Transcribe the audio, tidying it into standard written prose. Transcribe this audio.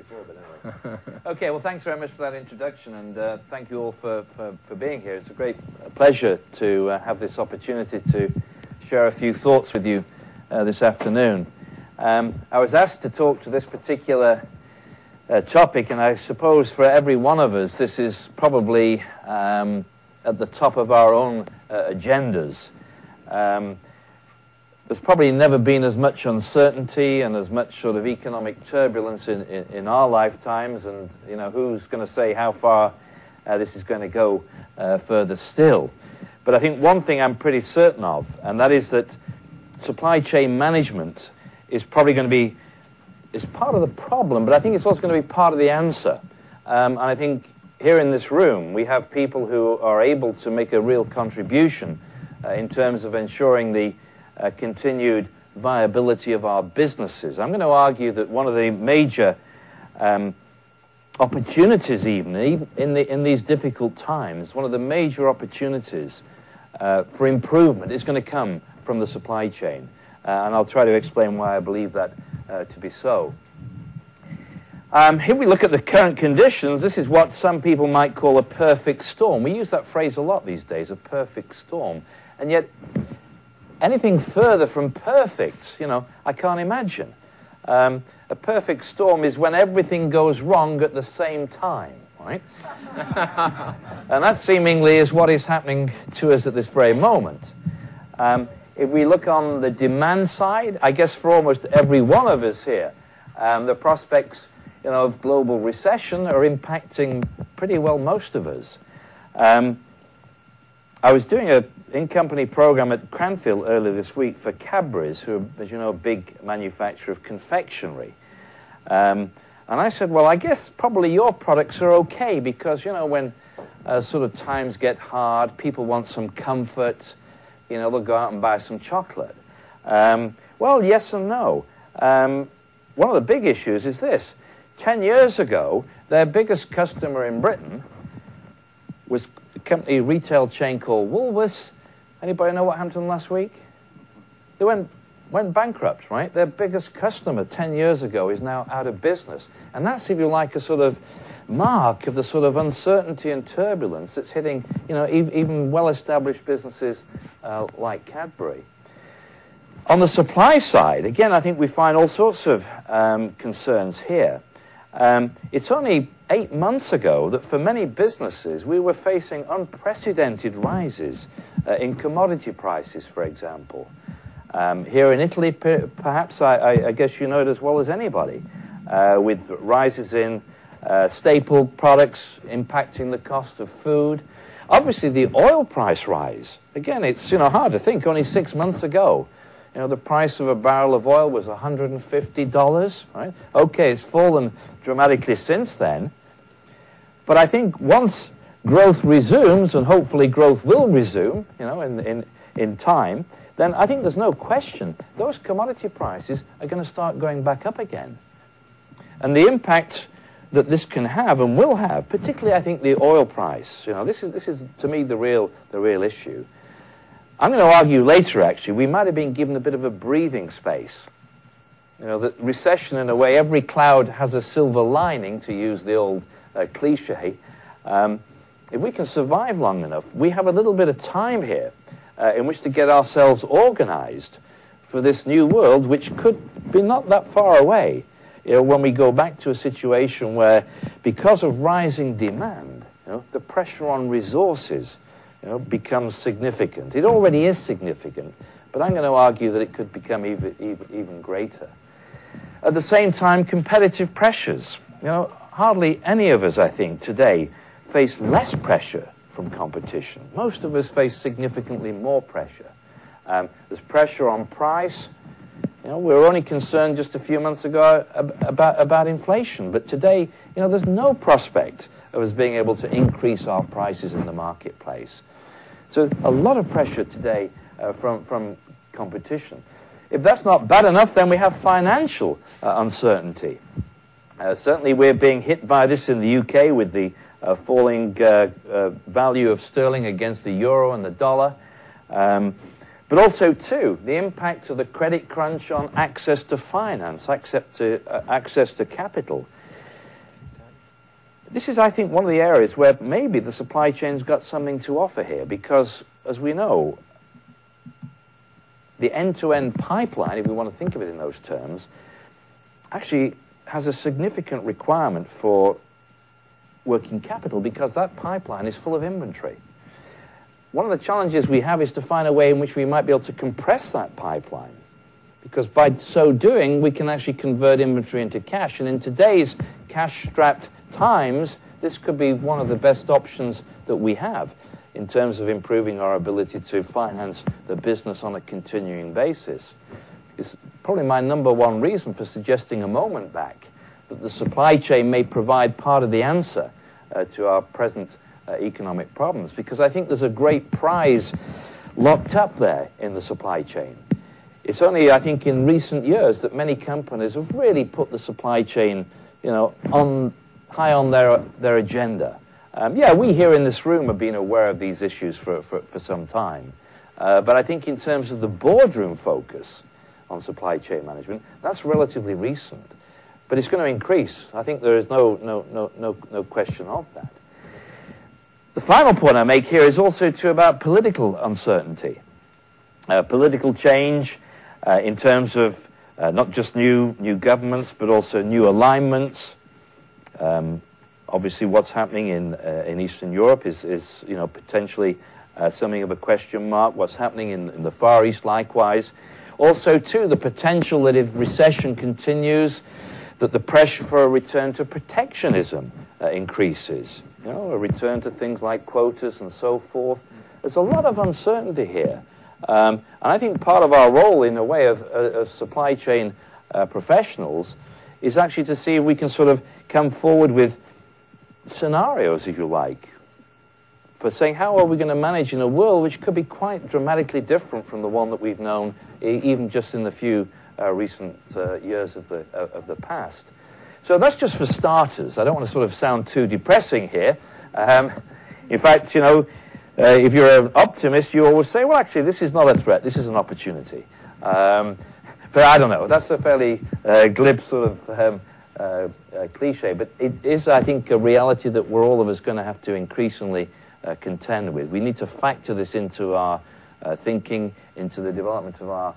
before, but anyway. Okay, well, thanks very much for that introduction, and thank you all for being here. It's a great pleasure to have this opportunity to share a few thoughts with you this afternoon. I was asked to talk to this particular topic, and I suppose for every one of us, this is probably at the top of our own agendas. There's probably never been as much uncertainty and as much sort of economic turbulence in our lifetimes, and you know, who's going to say how far this is going to go further still. But I think one thing I'm pretty certain of, and that is that supply chain management is probably going to be part of the problem, but I think it's also going to be part of the answer. And I think here in this room we have people who are able to make a real contribution in terms of ensuring the continued viability of our businesses. I'm going to argue that one of the major opportunities, even in these difficult times, one of the major opportunities for improvement is going to come from the supply chain. And I'll try to explain why I believe that to be so. If we look at the current conditions, this is what some people might call a perfect storm. We use that phrase a lot these days, a perfect storm. And yet, anything further from perfect, you know, I can't imagine. A perfect storm is when everything goes wrong at the same time, right? And that seemingly is what is happening to us at this very moment. If we look on the demand side, I guess for almost every one of us here, the prospects, you know, of global recession are impacting pretty well most of us. I was doing an in-company program at Cranfield earlier this week for Cadbury's, who are, as you know, a big manufacturer of confectionery. And I said, well, I guess probably your products are okay because, you know, when sort of times get hard, people want some comfort, you know, they'll go out and buy some chocolate. Well, yes and no. One of the big issues is this. 10 years ago, their biggest customer in Britain was a company retail chain called Woolworths. Anybody know what happened to them last week? They went bankrupt, right? Their biggest customer 10 years ago is now out of business. And that's, if you like, a sort of mark of the sort of uncertainty and turbulence that's hitting, you know, even well-established businesses like Cadbury. On the supply side, again, I think we find all sorts of concerns here. It's only 8 months ago that for many businesses we were facing unprecedented rises in commodity prices, for example. Here in Italy, perhaps, I guess you know it as well as anybody, with rises in staple products impacting the cost of food. Obviously, the oil price rise, again, it's, you know, hard to think. Only 6 months ago, you know, the price of a barrel of oil was $150, right? Okay, it's fallen dramatically since then. But I think once growth resumes, and hopefully growth will resume, you know, in time, then I think there's no question those commodity prices are going to start going back up again. And the impact that this can have and will have, particularly I think the oil price, you know, this is to me the real issue. I'm going to argue later, actually, we might have been given a bit of a breathing space. You know, that recession, in a way, every cloud has a silver lining, to use the old cliche. If we can survive long enough, we have a little bit of time here in which to get ourselves organized for this new world, which could be not that far away. You know, when we go back to a situation where, because of rising demand, you know, the pressure on resources, you know, becomes significant. It already is significant, but I'm going to argue that it could become even greater. At the same time, competitive pressures. You know, hardly any of us, I think, today face less pressure from competition. Most of us face significantly more pressure. There's pressure on price. You know, we were only concerned just a few months ago about inflation, but today, you know, there's no prospect of us being able to increase our prices in the marketplace. So a lot of pressure today from competition. If that's not bad enough, then we have financial uncertainty. Certainly we're being hit by this in the UK with the falling value of sterling against the euro and the dollar. But also, too, the impact of the credit crunch on access to finance, access to capital. this is, I think, one of the areas where maybe the supply chain's got something to offer here, because, as we know, the end-to-end pipeline, if we want to think of it in those terms, actually has a significant requirement for working capital, because that pipeline is full of inventory. One of the challenges we have is to find a way in which we might be able to compress that pipeline, because by so doing, we can actually convert inventory into cash. And in today's cash-strapped times, this could be one of the best options that we have in terms of improving our ability to finance the business on a continuing basis. It's probably my number one reason for suggesting a moment back that the supply chain may provide part of the answer to our present economic problems, because I think there's a great prize locked up there in the supply chain. It's only, I think, in recent years that many companies have really put the supply chain, you know, high on their agenda. Yeah, we here in this room have been aware of these issues for some time. But I think in terms of the boardroom focus on supply chain management, that's relatively recent. But it's going to increase. I think there is no question of that. The final point I make here is also about political uncertainty. Political change in terms of not just new governments, but also new alignments. Obviously, what's happening in Eastern Europe is you know, potentially something of a question mark. What's happening in the Far East, likewise. Also, too, the potential that if recession continues, that the pressure for a return to protectionism increases. You know, a return to things like quotas and so forth. There's a lot of uncertainty here. And I think part of our role, in a way, of supply chain professionals is actually to see if we can sort of come forward with scenarios, if you like, for saying how are we going to manage in a world which could be quite dramatically different from the one that we've known even just in the few recent years of the past. So that's just for starters. I don't want to sort of sound too depressing here. In fact, you know, if you're an optimist, you always say, well, actually, this is not a threat, this is an opportunity. But I don't know, that's a fairly glib sort of cliche, but it is, I think, a reality that we're all of us going to have to increasingly contend with. We need to factor this into our thinking, into the development of our